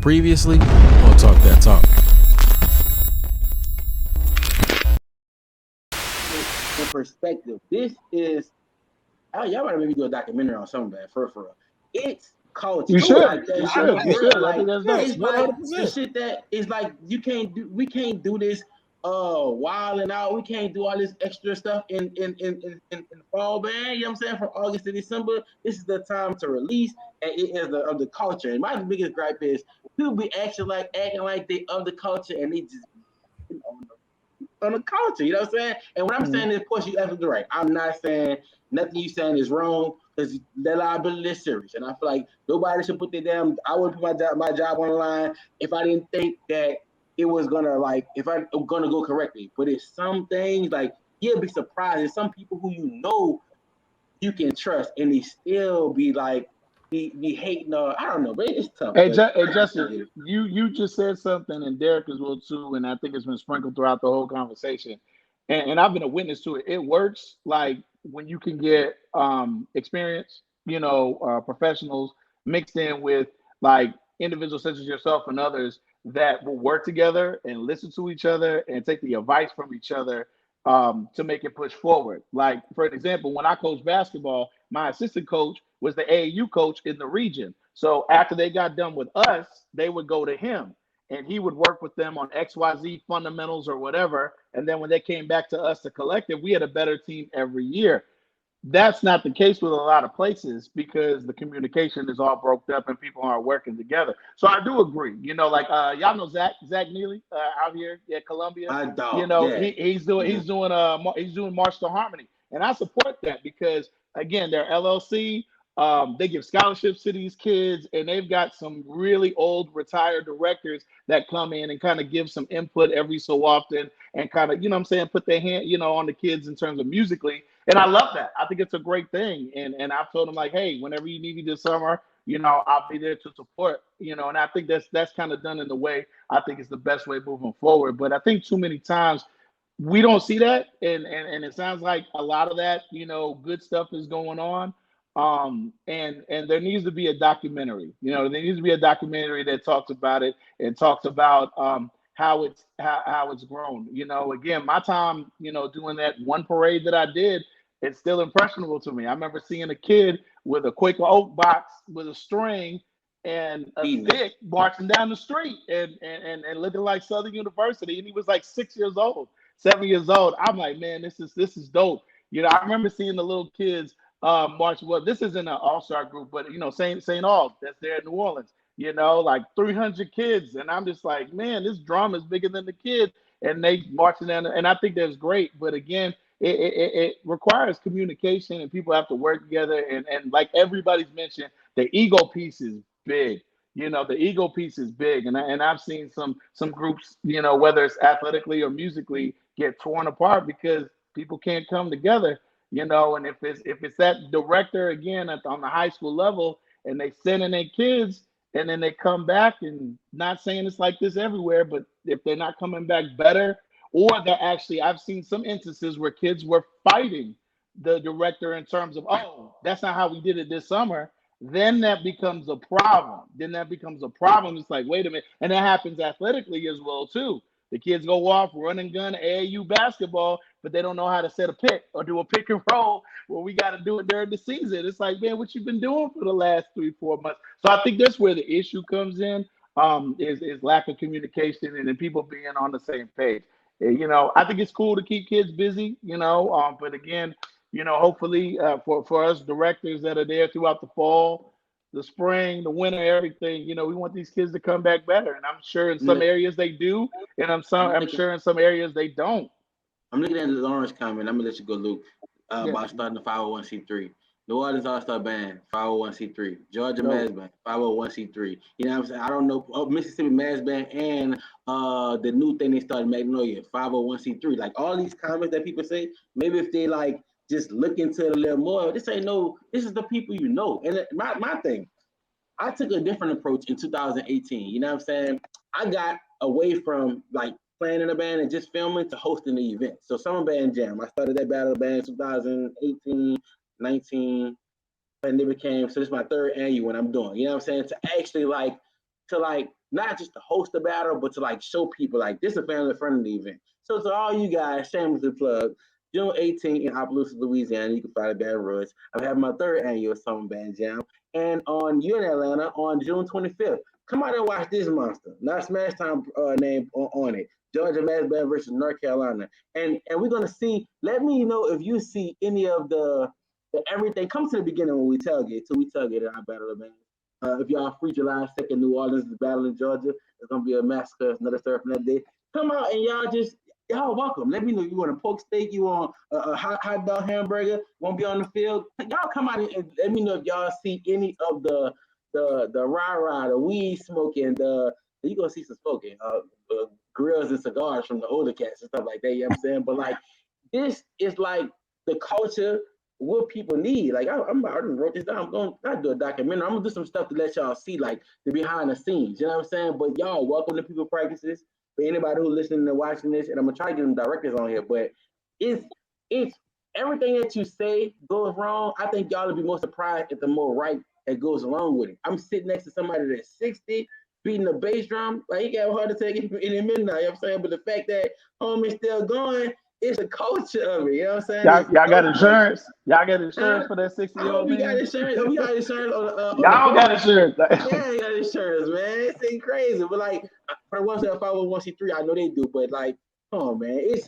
Previously on Talk That Talk. In perspective, this is y'all gotta maybe do a documentary on something bad for real. It's culture. You should. Like You should. I think that's dope. It's like the 100%. shit that is like we can't do this wilding out. We can't do all this extra stuff in the fall, man. You know what I'm saying? From August to December, this is the time to release and it is of the culture. And my biggest gripe is people be acting like they of the culture and they just on the culture, you know what I'm saying? And what I'm saying is, of course, you absolutely right. I'm not saying nothing you saying is wrong because the liability is serious. And I feel like nobody should put I wouldn't put my job on the line if I didn't think that it was gonna if I'm gonna go correctly. But it's some things like you'll be surprised. There's some people who you can trust and they still be like be hating or I don't know, but it's tough. Hey, Justin, you just said something, and Derek as well too, and I think it's been sprinkled throughout the whole conversation. And I've been a witness to it. It works like when you can get experience, professionals mixed in with like individuals such as yourself and others that will work together and listen to each other and take the advice from each other to make it push forward. Like, for an example, when I coached basketball, my assistant coach was the AAU coach in the region. So after they got done with us, they would go to him and he would work with them on XYZ fundamentals or whatever. And then when they came back to us, the collective, we had a better team every year. That's not the case with a lot of places because the communication is all broke up and people aren't working together. So I do agree. Y'all know Zach Neely out here at Columbia. He's doing March to Harmony, and I support that because again, they're LLC. They give scholarships to these kids, and they've got some really old retired directors that come in and kind of give some input every so often and kind of, put their hand, on the kids in terms of musically. And I love that. I think it's a great thing. And I've told them like, hey, whenever you need me this summer, I'll be there to support, and I think that's kind of done in the way I think it's the best way moving forward. But I think too many times we don't see that. And it sounds like a lot of that, good stuff is going on. And there needs to be a documentary, there needs to be a documentary that talks about it and talks about how it's grown. Again, my time, doing that one parade that I did, it's still impressionable to me. I remember seeing a kid with a Quaker Oak box with a string and a stick marching down the street and looking like Southern University. And he was like 6 years old, 7 years old. I'm like, man, this is dope. I remember seeing the little kids march. Well, this isn't an all-star group, but St. Aug, that's there in New Orleans. Like 300 kids, and I'm just like, man, this drum is bigger than the kids, and they marching down. And I think that's great, but again, it requires communication, and people have to work together. And like everybody's mentioned, the ego piece is big. The ego piece is big, and I've seen some groups, whether it's athletically or musically, get torn apart because people can't come together. And if it's that director again on the high school level, and they send in their kids. And then they come back, and not saying it's like this everywhere, but if they're not coming back better, or they're actually, I've seen some instances where kids were fighting the director in terms of, oh, that's not how we did it this summer. Then that becomes a problem. It's like, wait a minute. And that happens athletically as well, too. The kids go off, run and gun AAU basketball, but they don't know how to set a pick or do a pick and roll where we got to do it during the season. It's like, man, what you've been doing for the last 3-4 months. So I think that's where the issue comes in, is lack of communication and then people being on the same page. I think it's cool to keep kids busy, but again, hopefully for us directors that are there throughout the fall, the spring, the winter, everything, we want these kids to come back better. And I'm sure in some areas they do, and I'm sure in some areas they don't. I'm looking at the Lawrence comment. I'm gonna let you go, Luke. About starting the 501c3. New Orleans All-Star Band, 501c3. Georgia Mass Band, 501c3. You know what I'm saying? I don't know. Mississippi Mass Band and the new thing they started, Magnolia, 501c3. Like all these comments that people say, maybe if they like just look into it a little more, this is the people you know. And my thing, I took a different approach in 2018. You know what I'm saying? I got away from like playing in a band and just filming to hosting the event. So Summer Band Jam, I started that battle band in 2018, 19, and it became, so this is my third annual when I'm doing, you know what I'm saying? To actually like to like not just to host the battle, but to like show people like this is a family friendly event. So to all you guys, shamelessly plug. June 18th in Opelousas, Louisiana. You can find it Baton Rouge. I'm having my third annual Summer Band Jam. And you're in Atlanta on June 25th. Come out and watch this monster. Not Smash Time name on it. Georgia Mass Band versus North Carolina. And we're gonna see. Let me know if you see any of the everything. Come to the beginning when we tailgate. Till we tailgate in our battle of bands. If y'all free July 2nd, New Orleans is battling Georgia. It's gonna be a massacre. Another surf from that day. Come out and y'all welcome. Let me know you want a pork steak, you want a hot dog hamburger, won't be on the field. Y'all come out and let me know if y'all see any of the rah-rah, the weed smoking, you gonna see some smoking, grills and cigars from the older cats and stuff like that, you know what I'm saying? But like this is like the culture what people need. Like I wrote this down. I'm gonna not do a documentary. I'm gonna do some stuff to let y'all see like the behind the scenes. You know what I'm saying? But y'all welcome to people practices. For anybody who's listening and watching this, and I'm gonna try to get them directors on here, but it's everything that you say goes wrong. I think y'all will be more surprised at the more right that goes along with it. I'm sitting next to somebody that's 60, beating the bass drum, like he got a heart attack in the midnight, you know what I'm saying? But the fact that homie's still going, it's a culture of it, you know what I'm saying? Y'all got insurance? Y'all got insurance for that 60-year-old man? We got insurance on y'all got insurance. Yeah, you got insurance, man. It's ain't crazy. But like for the ones that 501c3, I know they do, but like, come on, man. I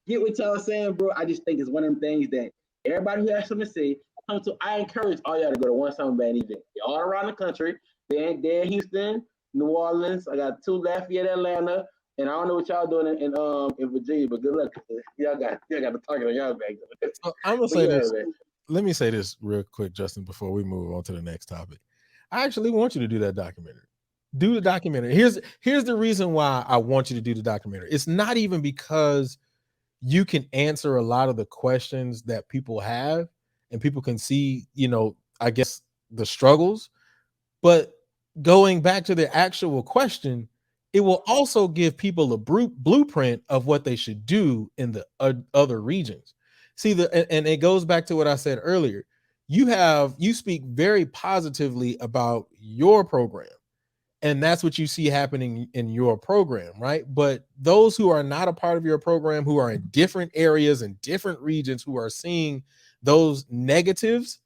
get what y'all saying, bro. I just think it's one of them things that everybody who has something to say, come to. I encourage all y'all to go to one Summer Band event. They're all around the country. They're in Houston, New Orleans. I got 2 Lafayette, Atlanta. And I don't know what y'all doing in Virginia, but good luck. Y'all got the target on y'all back. So I'm gonna say this. Let me say this real quick, Justin, before we move on to the next topic. I actually want you to do that documentary. Do the documentary. Here's the reason why I want you to do the documentary. It's not even because you can answer a lot of the questions that people have, and people can see, I guess the struggles, but going back to the actual question, it will also give people a blueprint of what they should do in the other regions. See, and it goes back to what I said earlier. You speak very positively about your program, and that's what you see happening in your program, right? But those who are not a part of your program, who are in different areas and different regions, who are seeing those negatives,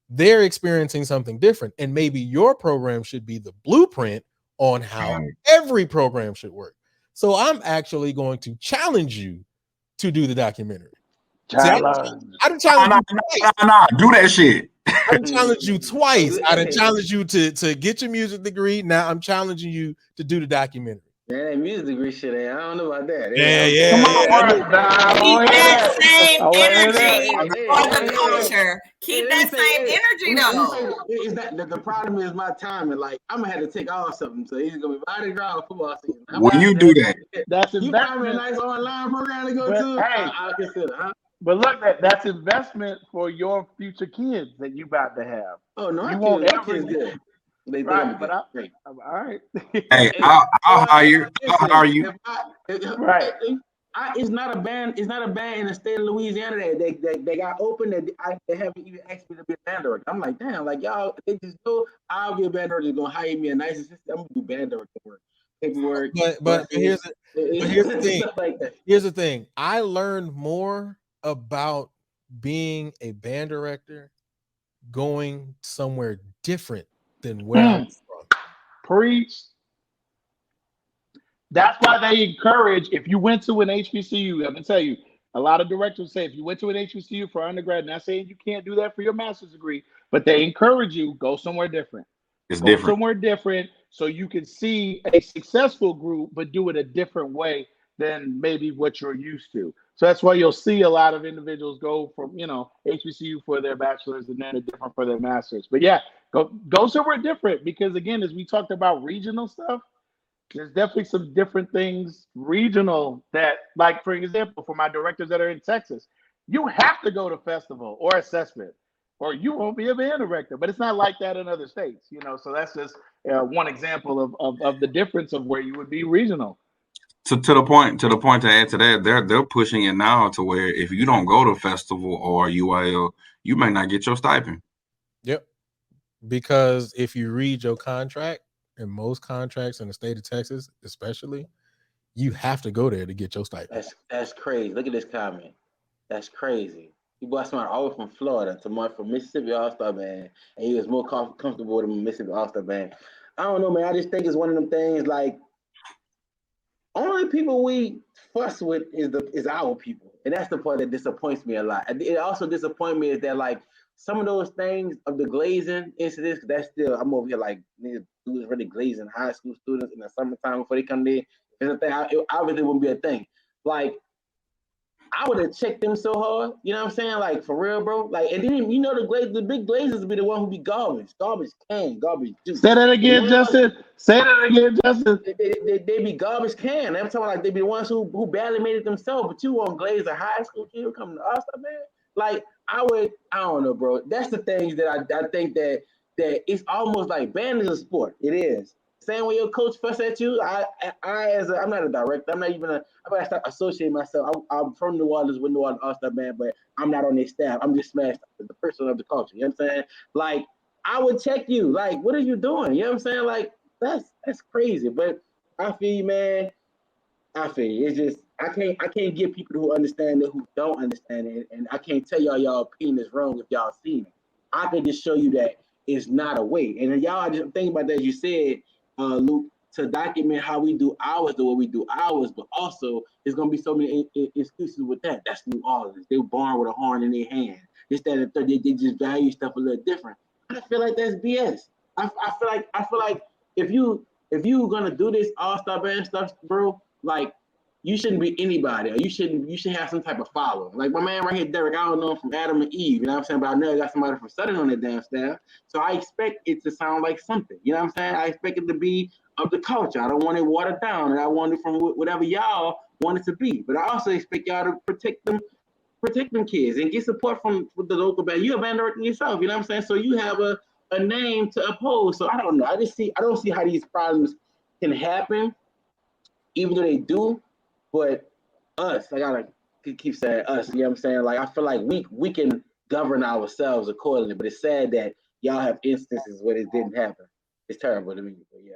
they're experiencing something different. And maybe your program should be the blueprint on how every program should work. So I'm actually going to challenge you to do the documentary. I didn't challenge you. Nah, do that shit. I didn't challenge you twice. I didn't challenge you to get your music degree. Now I'm challenging you to do the documentary. Man, that music degree shit, I don't know about that. Yeah. Come on, keep that same energy for the culture. Keep that same energy, though. Is that the problem is my timing? Like I'm gonna have to take off something, so he's gonna be Mardi Gras football season. When you do that, that's you find me a nice online program to go to. Hey, I'll consider, huh? But look, that's investment for your future kids that you about to have. Oh no, you won't ever good. They right, but all right. Hey, I'll hire you. I'll hire you. Right. It's not a band. It's not a band in the state of Louisiana that they got open that they haven't even asked me to be a band director. I'm like, damn, like y'all, they just know I'll be a band director. They're gonna hire me a nice assistant. I'm gonna do band director work, paperwork. But here's the thing. Like here's the thing. I learned more about being a band director going somewhere different than where I'm from. Preach. That's why they encourage, if you went to an HBCU, I'm gonna tell you, a lot of directors say if you went to an HBCU for undergrad, not saying you can't do that for your master's degree, but they encourage you, go somewhere different. Go somewhere different so you can see a successful group, but do it a different way than maybe what you're used to. So that's why you'll see a lot of individuals go from, HBCU for their bachelor's and then a different for their master's. But yeah, go somewhere different because again, as we talked about regional stuff, there's definitely some different things regional that, like, for example, for my directors that are in Texas, you have to go to festival or assessment or you won't be a band director. But it's not like that in other states, so that's just one example of the difference of where you would be regional. To the point to add to that, they're pushing it now to where if you don't go to festival or UIL, you may not get your stipend. Yep. Because if you read your contract, in most contracts in the state of Texas, especially, you have to go there to get your stipend. That's crazy. Look at this comment. That's crazy. He bought somebody all from Florida to Mark from Mississippi All-Star band, and he was more comfortable with the Mississippi All-Star band. I don't know, man. I just think it's one of them things like only people we fuss with is our people, and that's the part that disappoints me a lot. It also disappoints me is that like some of those things of the glazing incidents. That's still I'm over here like niggas dudes really glazing high school students in the summertime before they come there. It's a thing. It obviously wouldn't be a thing. Like I would have checked them so hard, you know what I'm saying? Like for real, bro. Like, and then you know the big glazers be the one who be garbage can, garbage juice. Say that again, Justin. Say that again, Justin. They be garbage can. I'm talking like they be the ones who barely made it themselves. But you want glazer high school kid who come to All-Star, man? Like I don't know, bro. That's the things that I think that it's almost like band is a sport. It is. Same way your coach fuss at you. I'm not a director. I'm not even I gotta start associating myself. I'm from New Orleans with New Orleans All-Star band, but I'm not on their staff. I'm just smashed the person of the culture. You know what I'm saying? Like I would check you. Like, what are you doing? You know what I'm saying? Like that's crazy. But I feel you, man. I feel you. It's just I can't get people who understand it who don't understand it, and I can't tell y'all opinion is wrong if y'all seen it. I can just show you that it's not a way. And y'all just think about that. As you said, Luke, to document how we do ours the way we do ours, but also there's gonna be so many excuses with that. That's New Orleans. They were born with a horn in their hand. This, that, and the third. They just value stuff a little different. I feel like that's BS. I feel like if you gonna do this all-star band stuff, bro, like you shouldn't be anybody. Or you should have some type of following. Like my man right here, Derek, I don't know him from Adam and Eve, you know what I'm saying? But I know I got somebody from Southern on their damn staff. So I expect it to sound like something. You know what I'm saying? I expect it to be of the culture. I don't want it watered down, and I want it from whatever y'all want it to be. But I also expect y'all to protect them kids and get support from the local band. You're a band director yourself, you know what I'm saying? So you have a name to oppose. So I don't know. I don't see how these problems can happen, even though they do. But us, I gotta keep saying us, you know what I'm saying? Like I feel like we can govern ourselves accordingly, but it's sad that y'all have instances where it didn't happen. It's terrible to me, but yeah.